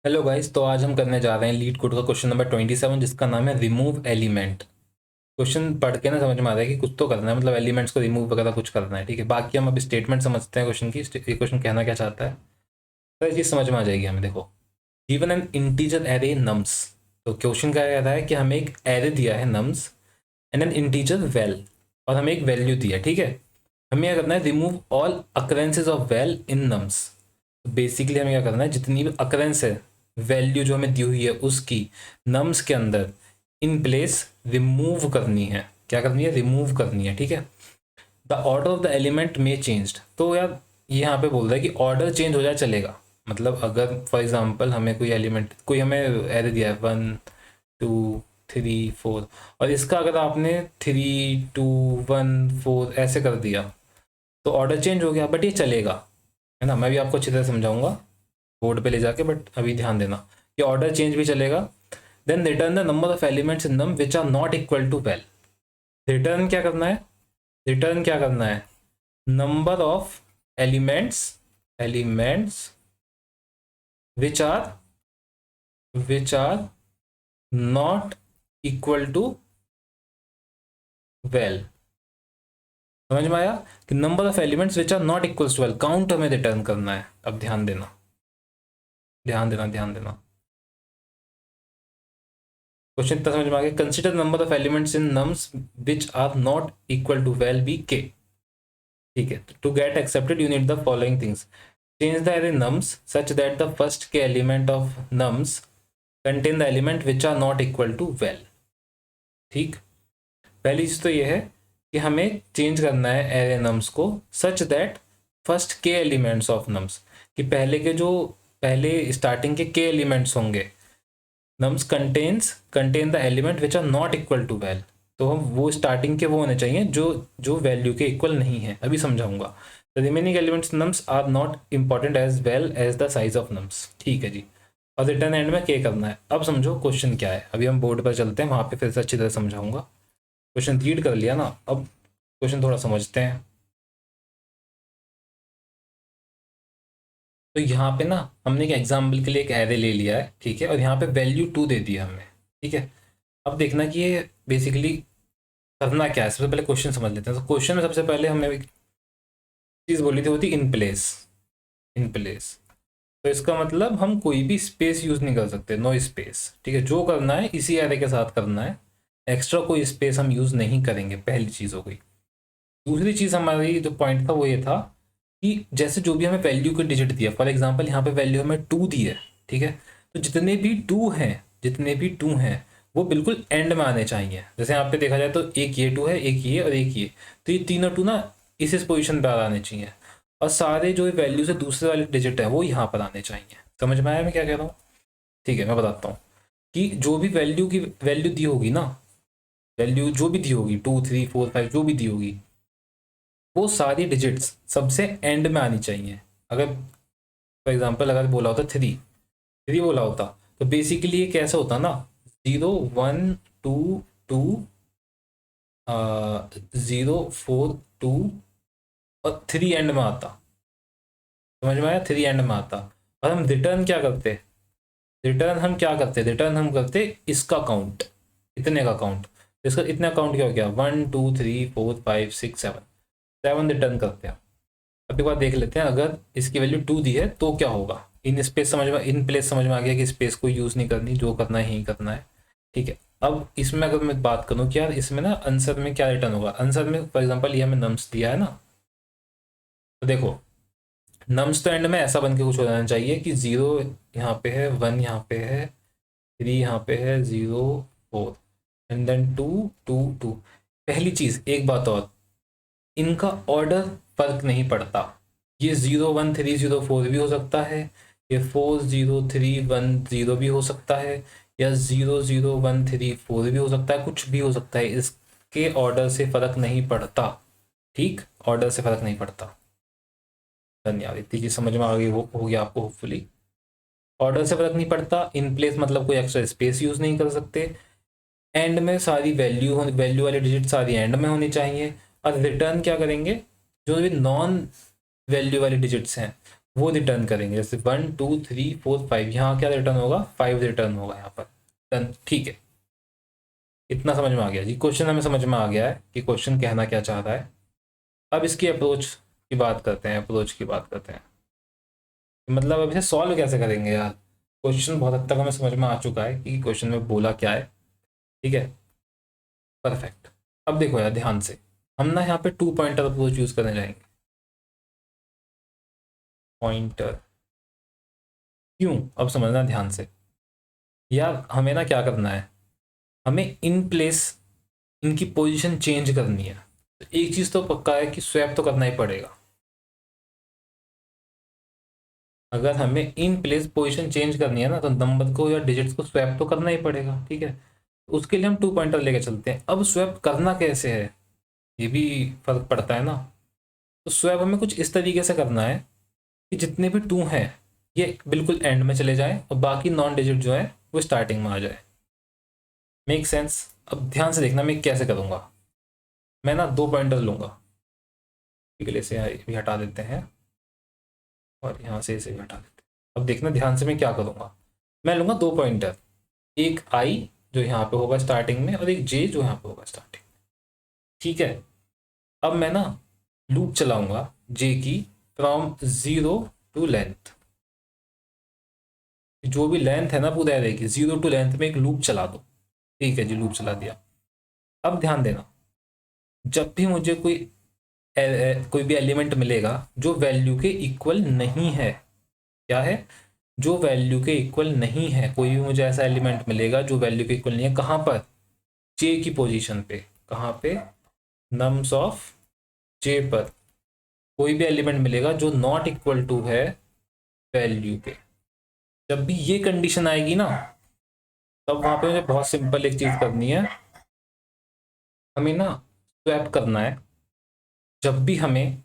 Hello guys, तो आज हम करने जा रहे हैं लीड कोड का क्वेश्चन नंबर 27 जिसका नाम है रिमूव एलिमेंट। क्वेश्चन पढ़ के ना समझ में आ रहा है कि कुछ तो करना है, मतलब एलिमेंट्स को रिमूव वगैरह कुछ करना है। ठीक है, बाकी हम अभी स्टेटमेंट समझते हैं क्वेश्चन की। ये क्वेश्चन कहना क्या चाहता है तो ये चीज़ समझ में आ जाएगी हमें। देखो, given an integer array nums. तो क्वेश्चन क्या कह रहा है कि हमें एक एरे दिया है nums and N integer well, और हमें एक वैल्यू दिया है। ठीक है, हमें क्या करना है, remove all अकरेंसेज of well in nums. Basically हमें क्या करना है, जितनी भी अकरेंस है, वैल्यू जो हमें दी हुई है उसकी नम्स के अंदर इन प्लेस रिमूव करनी है। क्या करनी है? रिमूव करनी है। ठीक है, the order of the element में चेंज्ड। तो यार ये यहाँ पे बोल रहा है कि ऑर्डर चेंज हो जाए चलेगा। मतलब अगर फॉर एग्जांपल हमें कोई एलिमेंट, कोई हमें एरे दिया है 1 2 3 4, और इसका अगर आपने 3 2 1 4 ऐसे कर दिया तो ऑर्डर चेंज हो गया, बट ये चलेगा, है ना। मैं भी आपको अच्छी तरह समझाऊंगा बोर्ड पे ले जाके, बट अभी ध्यान देना कि ऑर्डर चेंज भी चलेगा। Then return the number of elements in num which are not equal to val. Return क्या करना है? रिटर्न क्या करना है? Number of elements, elements which are not equal to val. समझ में आया कि number of elements which are not equal to val, count हमें रिटर्न करना है। अब ध्यान देना, ध्यान देना, ध्यान देना। क्वेश्चन इतना समझ में आ गया। Consider number of elements in nums which are not equal to val be k. ठीक है, to get accepted you need the following things. Change the array nums such that the first k element of nums contain the element which are not equal to val. ठीक, पहली चीज तो ये है कि हमें चेंज करना है एरे नम्स को such that first k elements of nums, कि पहले के जो पहले स्टार्टिंग के एलिमेंट्स होंगे, nums contain the element which are not equal to val. तो हम वो स्टार्टिंग के वो होने चाहिए जो जो वैल्यू के इक्वल नहीं है। अभी समझाऊंगा। The remaining elements nums are not important as well as the size of nums. ठीक है जी, और रिटर्न एंड में के करना है। अब समझो क्वेश्चन क्या है। अभी हम बोर्ड पर चलते हैं, वहां पे फिर से अच्छी तरह समझाऊंगा। क्वेश्चन रीड कर लिया ना, अब क्वेश्चन थोड़ा समझते हैं। तो यहाँ पे ना हमने एक एग्जाम्पल के लिए एक एरे ले लिया है, ठीक है, और यहाँ पे वैल्यू 2 दे दिया हमने। ठीक है, अब देखना कि ये बेसिकली करना क्या है। सबसे पहले क्वेश्चन समझ लेते हैं। तो क्वेश्चन में सबसे पहले हमने एक चीज़ बोली थी, वो थी इन प्लेस। इन प्लेस, तो इसका मतलब हम कोई भी स्पेस यूज़ नहीं कर सकते, नो स्पेस। ठीक है, जो करना है इसी एरे के साथ करना है, एक्स्ट्रा कोई स्पेस हम यूज़ नहीं करेंगे। पहली चीज़ हो गई। दूसरी चीज़ हमारी जो पॉइंट था वो ये था कि जैसे जो भी हमें वैल्यू के डिजिट दिया, फॉर एग्जाम्पल यहाँ पे वैल्यू हमें 2 दी है। ठीक है, तो जितने भी 2 हैं, जितने भी 2 हैं वो बिल्कुल एंड में आने चाहिए। जैसे यहाँ पे देखा जाए तो एक ये 2 है, एक ये और एक ये, तो ये तीनों 2 ना इस पोजीशन पर आने चाहिए, और सारे जो वैल्यू से दूसरे वाले डिजिट है वो यहाँ पर आने चाहिए। समझ में आया मैं क्या कह रहा हूँ? ठीक है, मैं बताता हूँ कि जो भी वैल्यू की वैल्यू दी होगी ना, वैल्यू जो भी दी होगी 2 3 4 5 जो भी दी होगी, वो सारी डिजिट्स सबसे एंड में आनी चाहिए। अगर फॉर एग्जांपल अगर बोला होता 3 बोला होता, तो बेसिकली ये कैसा होता ना, 0 1 2 2, 0 4 2 और 3 एंड में आता। समझ में आया? 3 एंड में आता। और हम रिटर्न क्या करते? रिटर्न हम करते इसका काउंट, इतने का काउंट। इसका इतना काउंट क्या हो गया? 1 2 3 4 5 6 7, 7 रिटर्न करते हैं। अब एक बार देख लेते हैं, अगर इसकी वैल्यू 2 दी है तो क्या होगा। इन स्पेस समझ में, इन प्लेस समझ में आ गया कि स्पेस को यूज़ नहीं करनी, जो करना है यही करना है। ठीक है, अब इसमें अगर मैं बात करूँ कि यार इसमें ना आंसर में क्या रिटर्न होगा। आंसर में फॉर एग्जांपल ये हमें नम्स दिया है ना, तो देखो नम्स तो एंड में ऐसा बन के कुछ हो जाना चाहिए कि 0 यहाँ पे है, 1 यहाँ पे है, 3 यहाँ पे है, 0 4 एंड देन 2 2 2। पहली चीज़ एक बात और, इनका ऑर्डर फर्क नहीं पड़ता। ये 0 1 3 0 4 भी हो सकता है, ये 4 0 3 1 0 भी हो सकता है, या 0 0 1 3 4 भी हो सकता है, कुछ भी हो सकता है। इसके ऑर्डर से फर्क नहीं पड़ता। ठीक, ऑर्डर से फर्क नहीं पड़ता। धन्यवाद, इतनी चीज समझ में आ गई हो गया आपको होपफुली। ऑर्डर से फर्क नहीं पड़ता, इन प्लेस मतलब कोई एक्स्ट्रा स्पेस यूज नहीं कर सकते, एंड में सारी वैल्यू वाली डिजिट सारी एंड में होनी चाहिए। और रिटर्न क्या करेंगे? जो भी नॉन वैल्यू वाली डिजिट्स हैं वो रिटर्न करेंगे। जैसे 1 2 3 4 5, यहाँ क्या रिटर्न होगा, 5 रिटर्न होगा यहाँ पर। डन, ठीक है, इतना समझ में आ गया जी। क्वेश्चन हमें समझ में आ गया है कि क्वेश्चन कहना क्या चाह रहा है। अब इसकी अप्रोच की बात करते हैं, अप्रोच की बात करते हैं। मतलब अब इसे सॉल्व कैसे करेंगे यार। क्वेश्चन बहुत हद तक हमें समझ में आ चुका है कि क्वेश्चन में बोला क्या है, ठीक है, परफेक्ट। अब देखो यार ध्यान से, हम ना यहाँ पे 2 पॉइंटर अप्रोच यूज करने जाएंगे। पॉइंटर क्यों, अब समझना ध्यान से यार। हमें ना क्या करना है, हमें इन प्लेस इनकी पोजीशन चेंज करनी है। तो एक चीज तो पक्का है कि स्वैप तो करना ही पड़ेगा। अगर हमें इन प्लेस पोजीशन चेंज करनी है ना, तो नंबर को या डिजिट्स को स्वैप तो करना ही पड़ेगा, ठीक है। उसके लिए हम 2 पॉइंटर लेके चलते हैं। अब स्वैप करना कैसे है, ये भी फर्क पड़ता है ना। तो स्वैप हमें कुछ इस तरीके से करना है कि जितने भी 2 हैं ये बिल्कुल एंड में चले जाएं और बाकी नॉन डिजिट जो है वो स्टार्टिंग में आ जाए। Make sense. अब ध्यान से देखना मैं कैसे करूँगा। मैं ना 2 पॉइंटर लूँगा, ठीक है, इसे भी हटा देते हैं और यहाँ से इसे भी हटा देते हैं। अब देखना ध्यान से मैं क्या करूँगा। मैं लूँगा 2 पॉइंटर, एक आई जो यहाँ पे होगा स्टार्टिंग में और एक जे जो यहाँ पे होगा स्टार्टिंग में, ठीक है। अब मैं ना लूप चलाऊंगा जे की फ्रॉम 0 टू लेंथ। जो भी लेंथ है ना पूरे एरे की, 0 टू लेंथ में एक लूप चला दो, ठीक है जी, लूप चला दिया। अब ध्यान देना, जब भी मुझे कोई भी एलिमेंट मिलेगा जो वैल्यू के इक्वल नहीं है, क्या है, जो वैल्यू के इक्वल नहीं है, कोई भी मुझे ऐसा एलिमेंट मिलेगा जो वैल्यू के इक्वल नहीं है, कहाँ पर, जे की पोजीशन पे, कहाँ पे, नम्स ऑफ जे पर कोई भी एलिमेंट मिलेगा जो नॉट इक्वल टू है वैल्यू के। जब भी ये कंडीशन आएगी ना, तब वहां पे मुझे बहुत सिंपल एक चीज करनी है, हमें ना स्वैप करना है। जब भी हमें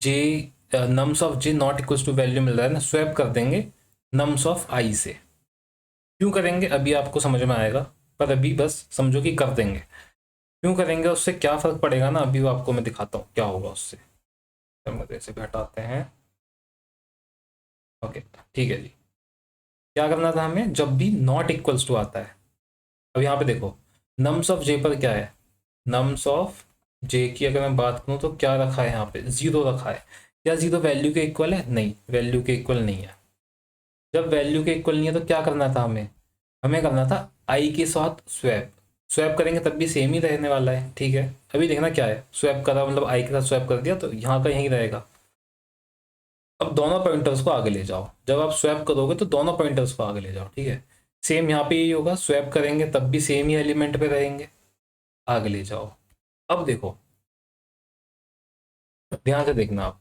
j nums of j not equal to value मिल रहा है ना, स्वैप कर देंगे नम्स ऑफ आई से। क्यों करेंगे अभी आपको समझ में आएगा, पर अभी बस समझो कि कर देंगे। क्यों करेंगे, उससे क्या फर्क पड़ेगा ना, अभी वो आपको मैं दिखाता हूँ क्या होगा उससे। हम ऐसे भी हटाते हैं, ओके, ठीक है जी। क्या करना था हमें, जब भी नॉट इक्वल्स टू आता है, अब यहाँ पे देखो नम्स ऑफ जे पर क्या है, नम्स ऑफ जे की अगर मैं बात करूँ तो क्या रखा है, यहाँ पे 0 रखा है। क्या 0 वैल्यू के इक्वल है, नहीं, वैल्यू के इक्वल नहीं है। जब वैल्यू के इक्वल नहीं है तो क्या करना था हमें, हमें करना था आई के साथ स्वैप। स्वैप करेंगे तब भी सेम ही रहने वाला है, ठीक है। अभी देखना क्या है, स्वैप करा मतलब आई के साथ स्वैप कर दिया तो यहाँ का यहीं रहेगा। अब दोनों पॉइंटर्स को आगे ले जाओ, जब आप स्वैप करोगे तो दोनों पॉइंटर्स को आगे ले जाओ, ठीक है। सेम यहाँ पे यही होगा, स्वैप करेंगे तब भी सेम ही एलिमेंट पे रहेंगे, आगे ले जाओ। अब देखो ध्यान से देखना आप,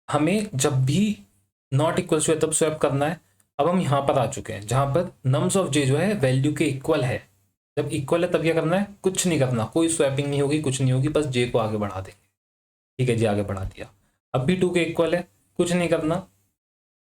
हमें जब भी नॉट इक्वल टू है तब स्वैप करना है। अब हम यहाँ पर आ चुके हैं जहाँ पर नम्स ऑफ जे जो है वैल्यू के इक्वल है। जब इक्वल है तब क्या करना है, कुछ नहीं करना, कोई स्वैपिंग नहीं होगी, कुछ नहीं होगी, बस जे को आगे बढ़ा देंगे, ठीक है जी, आगे बढ़ा दिया। अब भी 2 के इक्वल है, कुछ नहीं करना।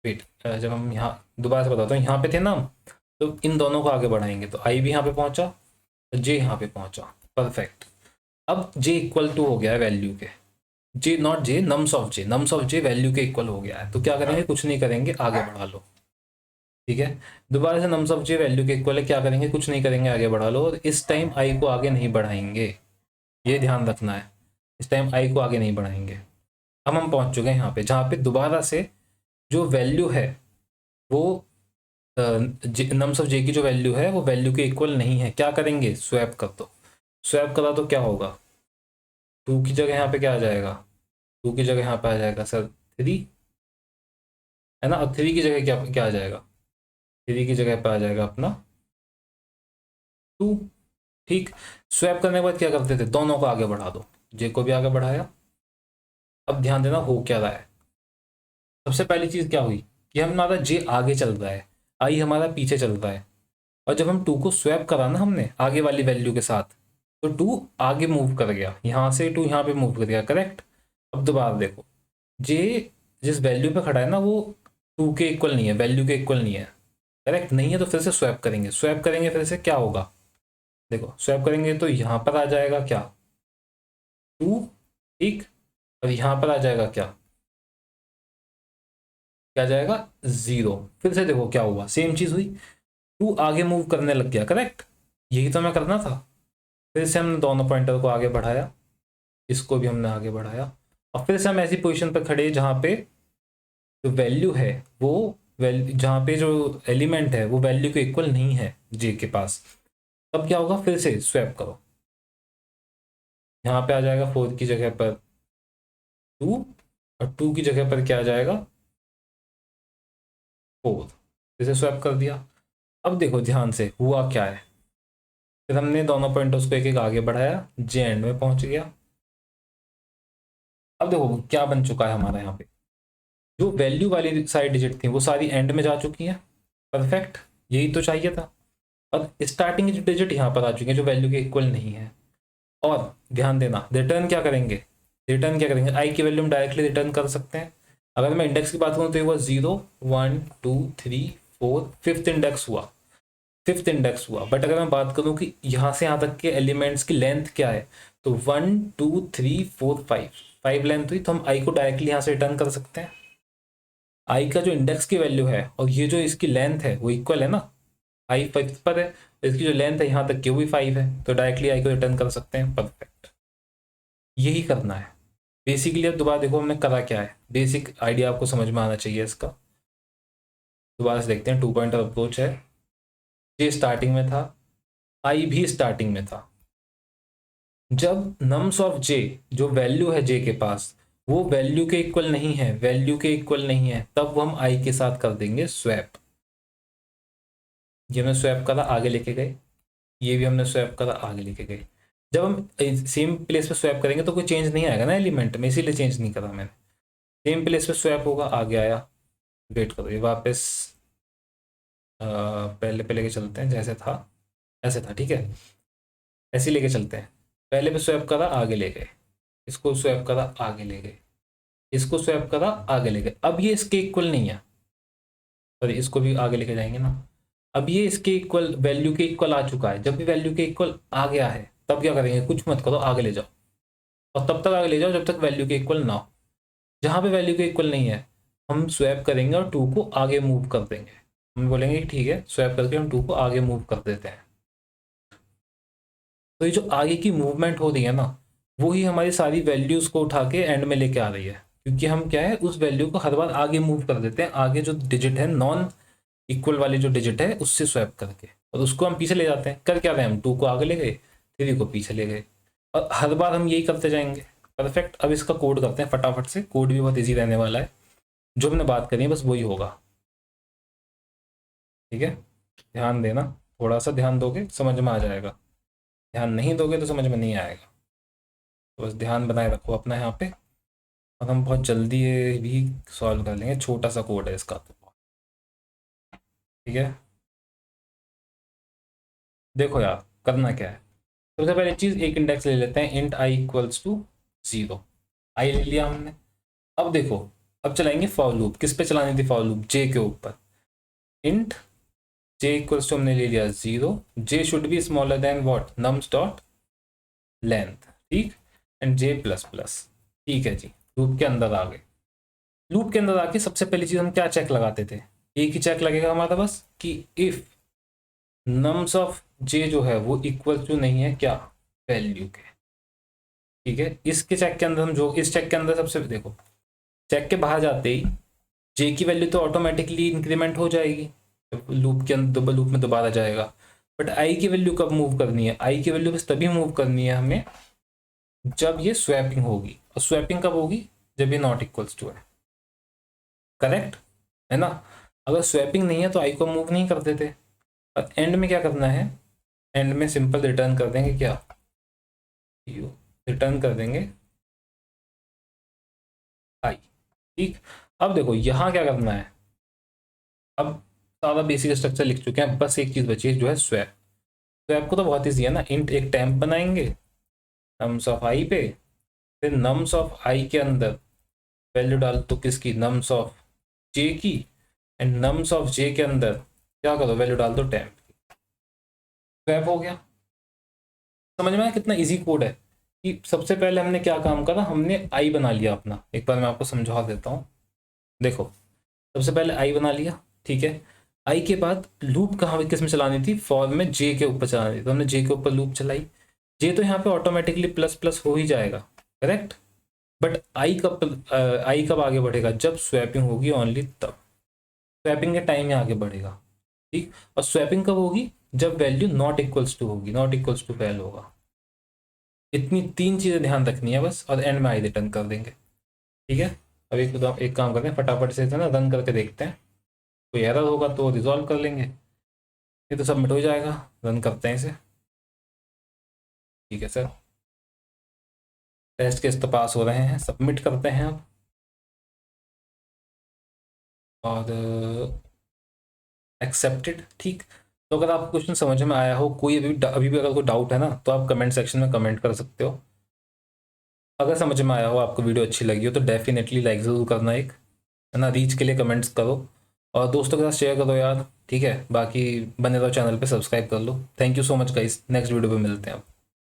वेट, जब हम यहाँ दोबारा से बताता हूँ, यहाँ पे थे ना हम, तो इन दोनों को आगे बढ़ाएंगे तो आई भी यहाँ पे पहुंचा, जे यहाँ पे पहुंचा, परफेक्ट। अब जे इक्वल टू हो गया है वैल्यू के, j not j, nums of j, nums of j value के इक्वल हो गया है, तो क्या करेंगे, कुछ नहीं करेंगे, आगे बढ़ा लो, ठीक है। दोबारा से नम्स ऑफ जे वैल्यू के इक्वल है, क्या करेंगे, कुछ नहीं करेंगे, आगे बढ़ा लो। और इस टाइम आई को आगे नहीं बढ़ाएंगे, ये ध्यान रखना है, इस टाइम आई को आगे नहीं बढ़ाएंगे। अब हम पहुंच चुके हैं यहाँ पे जहाँ पे दोबारा से जो वैल्यू है वो नम्स ऑफ जे की जो वैल्यू है वो वैल्यू के इक्वल नहीं है। क्या करेंगे, स्वैप कर दो। स्वैप करा तो क्या होगा, 2 की जगह यहाँ पे क्या आ जाएगा, 2 की जगह यहाँ पे आ जाएगा सर 3, है ना। अब 3 की जगह क्या क्या आ जाएगा, 3 की जगह पे आ जाएगा अपना 2, ठीक। स्वैप करने के बाद क्या करते थे, दोनों को आगे बढ़ा दो, जे को भी आगे बढ़ाया। अब ध्यान देना हो क्या रहा है, सबसे पहली चीज क्या हुई कि हमारा जे आगे चल रहा है, आई हमारा पीछे चल रहा है। और जब हम 2 को स्वैप करा ना हमने आगे वाली वैल्यू के साथ, तो 2 आगे मूव कर गया, यहाँ से 2 यहाँ पे मूव कर गया, करेक्ट। अब दोबारा देखो, जे जिस वैल्यू पे खड़ा है ना वो 2 के इक्वल नहीं है, वैल्यू के इक्वल नहीं है, करेक्ट नहीं है। तो फिर से स्वैप करेंगे, स्वैप करेंगे फिर से क्या होगा, देखो स्वैप करेंगे तो यहाँ पर आ जाएगा क्या 2, ठीक। और यहाँ पर आ जाएगा क्या क्या जाएगा 0। फिर से देखो क्या हुआ, सेम चीज हुई, 2 आगे मूव करने लग गया, करेक्ट, यही तो मैं करना था। फिर से हमने दोनों पॉइंटर को आगे बढ़ाया, इसको भी हमने आगे बढ़ाया, और फिर से हम ऐसी पोजीशन पर खड़े जहां पे जो वैल्यू है वो वैल्यू, जहाँ पे जो एलिमेंट है वो वैल्यू के इक्वल नहीं है जे के पास। तब क्या होगा, फिर से स्वैप करो, यहाँ पे आ जाएगा 4 की जगह पर 2, और 2 की जगह पर क्या आ जाएगा 4, फिर से स्वैप कर दिया। अब देखो ध्यान से हुआ क्या है, फिर हमने दोनों पॉइंटर्स को एक एक आगे बढ़ाया, जे एंड में पहुंच गया। अब देखो क्या बन चुका है हमारा, यहाँ पे जो वैल्यू वाली सारी डिजिट थी वो सारी एंड में जा चुकी हैं, परफेक्ट, यही तो चाहिए था। अब स्टार्टिंग की डिजिट यहाँ पर आ चुकी है जो वैल्यू के इक्वल नहीं है। और ध्यान देना, रिटर्न क्या करेंगे, रिटर्न क्या करेंगे, आई की वैल्यू हम डायरेक्टली रिटर्न कर सकते हैं। अगर मैं इंडेक्स की बात करूँ तो ये हुआ 0 1 2 3 4, फिफ्थ इंडेक्स हुआ, फिफ्थ इंडेक्स हुआ। बट अगर मैं बात करूँ कि यहाँ से यहाँ तक के एलिमेंट्स की लेंथ क्या है, तो 1 2 3 4 5 लेंथ हुई, तो हम आई को डायरेक्टली यहाँ से रिटर्न कर सकते हैं। आई का जो इंडेक्स की वैल्यू है और ये जो इसकी लेंथ है वो इक्वल है ना, आई फिफ्थ पर है, इसकी जो लेंथ है यहाँ तक की वो भी 5 है, तो डायरेक्टली आई को रिटर्न कर सकते हैं, परफेक्ट, यही करना है बेसिकली। अब दोबारा देखो हमने करा क्या है, बेसिक आइडिया आपको समझ में आना चाहिए इसका। दोबारा से देखते हैं, 2 पॉइंटर अप्रोच है, जे स्टार्टिंग में था, आई भी स्टार्टिंग में था। जब नम्स ऑफ जे, जो वैल्यू है जे के पास, वो वैल्यू के इक्वल नहीं है, वैल्यू के इक्वल नहीं है, तब वो हम आई के साथ कर देंगे स्वैप। ये हमने स्वैप करा, आगे लेके गए, ये भी हमने स्वैप करा, आगे लेके गए। जब हम सेम प्लेस पे स्वैप करेंगे तो कोई चेंज नहीं आएगा ना एलिमेंट में, इसीलिए चेंज नहीं करा मैंने। सेम प्लेस पे स्वैप होगा, आगे आया, वेट करो, ये वापस पहले पे लेके चलते हैं, जैसे था ऐसे था, ठीक है, ऐसे ही लेके चलते हैं। पहले पे स्वैप करा, आगे ले गए, इसको स्वैप करा, आगे ले गए, इसको स्वैप करा, आगे ले गए। अब ये इसके इक्वल नहीं है, सॉरी इसको भी आगे लेके जाएंगे ना। अब ये इसके इक्वल, वैल्यू के इक्वल आ चुका है। जब भी वैल्यू के इक्वल आ गया है तब क्या करेंगे, कुछ मत करो, आगे ले जाओ, और तब तक आगे ले जाओ जब तक वैल्यू के इक्वल ना हो। जहाँ पे वैल्यू के इक्वल नहीं है हम स्वैप करेंगे और 2 को आगे मूव कर देंगे। हम बोलेंगे कि ठीक है, स्वैप करके हम 2 को आगे मूव कर देते हैं। तो ये जो आगे की मूवमेंट हो रही है ना, वो ही हमारी सारी वैल्यूज को उठा के एंड में लेके आ रही है, क्योंकि हम क्या है उस वैल्यू को हर बार आगे मूव कर देते हैं, आगे जो डिजिट है नॉन इक्वल वाली जो डिजिट है उससे स्वैप करके, और उसको हम पीछे ले जाते हैं। कर क्या रहे हैं हम, 2 को आगे ले गए, 3 को पीछे ले गए, और हर बार हम यही करते जाएंगे, परफेक्ट। अब इसका कोड करते हैं फटाफट से, कोड भी बहुत ईजी रहने वाला है, जो हमने बात करी है बस वही होगा, ठीक है। ध्यान देना, थोड़ा सा ध्यान दोगे समझ में आ जाएगा, ध्यान नहीं दोगे तो समझ में नहीं आएगा, तो बस ध्यान बनाए रखो अपना यहाँ पे, और हम बहुत जल्दी ये भी सॉल्व कर लेंगे। छोटा सा कोड है इसका तो, ठीक है। देखो यार करना क्या है, सबसे पहले चीज़ एक इंडेक्स ले लेते हैं, इंट आई इक्वल्स टू 0, आई ले लिया हमने। अब देखो, अब चलाएंगे फॉर लूप, किस पे चलानी थी फॉर लूप, जे के ऊपर। इंट जे इक्वल्स टू हमने ले लिया 0, j should be smaller than what, nums dot length, ठीक, एंड जे प्लस प्लस, ठीक है जी। लूप के अंदर आ गए, लूप के अंदर आके सबसे पहली चीज हम क्या चेक लगाते थे, एक ही चेक लगेगा हमारा बस, कि इफ नम्स ऑफ जे जो है वो इक्वल टू नहीं है क्या, वैल्यू के, ठीक है। इसके चेक के अंदर हम जो, इस चेक के अंदर सबसे देखो, चेक के बाहर जाते ही जे की वैल्यू तो ऑटोमेटिकली इंक्रीमेंट हो जाएगी, लूप के अंदर लूप में दोबारा जाएगा। बट आई की वैल्यू कब मूव करनी है, आई की वैल्यू बस तभी मूव करनी है हमें जब ये स्वैपिंग होगी, और स्वैपिंग कब होगी, जब ये नॉट इक्वल्स टू है, करेक्ट है ना। अगर स्वैपिंग नहीं है तो आई को मूव नहीं करते थे। और एंड में क्या करना है, एंड में सिंपल रिटर्न कर देंगे क्या, रिटर्न कर देंगे आई, ठीक। अब देखो यहाँ क्या करना है, अब सारा बेसिक स्ट्रक्चर लिख चुके हैं, बस एक चीज बची है जो है स्वैप। स्वैप को तो बहुत ईजी है ना, इंट एक टैम्प बनाएंगे नम्स ऑफ आई पे, फिर नम्स ऑफ आई के अंदर वैल्यू डाल तो किसकी, नम्स ऑफ जे की, एंड नम्स ऑफ जे के अंदर क्या करो, वैल्यू डाल दो टैम्प की, स्वैप हो गया। समझ में आया कितना इजी कोड है, कि सबसे पहले हमने क्या काम करा, हमने आई बना लिया अपना। एक बार मैं आपको समझा देता हूँ, देखो सबसे पहले आई बना लिया, ठीक है। आई के बाद लूप कहाँ किस में चलानी थी, फॉर में जे के ऊपर चलानी थी, तो हमने जे के ऊपर लूप चलाई। जे तो यहाँ पे ऑटोमेटिकली प्लस प्लस हो ही जाएगा, करेक्ट। बट आई कब आगे बढ़ेगा, जब स्वैपिंग होगी ओनली तब, स्वैपिंग के टाइम में आगे बढ़ेगा, ठीक। और स्वैपिंग कब होगी, जब वैल्यू नॉट इक्वल्स टू होगी, नॉट इक्वल्स टू फैल होगा। इतनी 3 चीज़ें ध्यान रखनी है बस, और एंड में आई रिटर्न कर देंगे, ठीक है। अब एक काम करते हैं, फटाफट से ना रन करके देखते हैं, कोई एरर होगा तो रिजॉल्व कर लेंगे, ये तो सबमिट हो जाएगा। रन करते हैं इसे, ठीक है सर। टेस्ट केस तो पास हो रहे हैं, सबमिट करते हैं अब। और एक्सेप्टेड, ठीक। तो अगर आपको क्वेश्चन समझ में आया हो, कोई अभी भी अगर कोई डाउट है ना, तो आप कमेंट सेक्शन में कमेंट कर सकते हो। अगर समझ में आया हो, आपको वीडियो अच्छी लगी हो, तो डेफिनेटली लाइक ज़रूर करना, एक है ना, रीच के लिए कमेंट्स करो और दोस्तों के साथ शेयर करो यार, ठीक है। बाकी बने रहो चैनल पे, सब्सक्राइब कर लो। Thank you so much guys, next video पे मिलते हैं अब।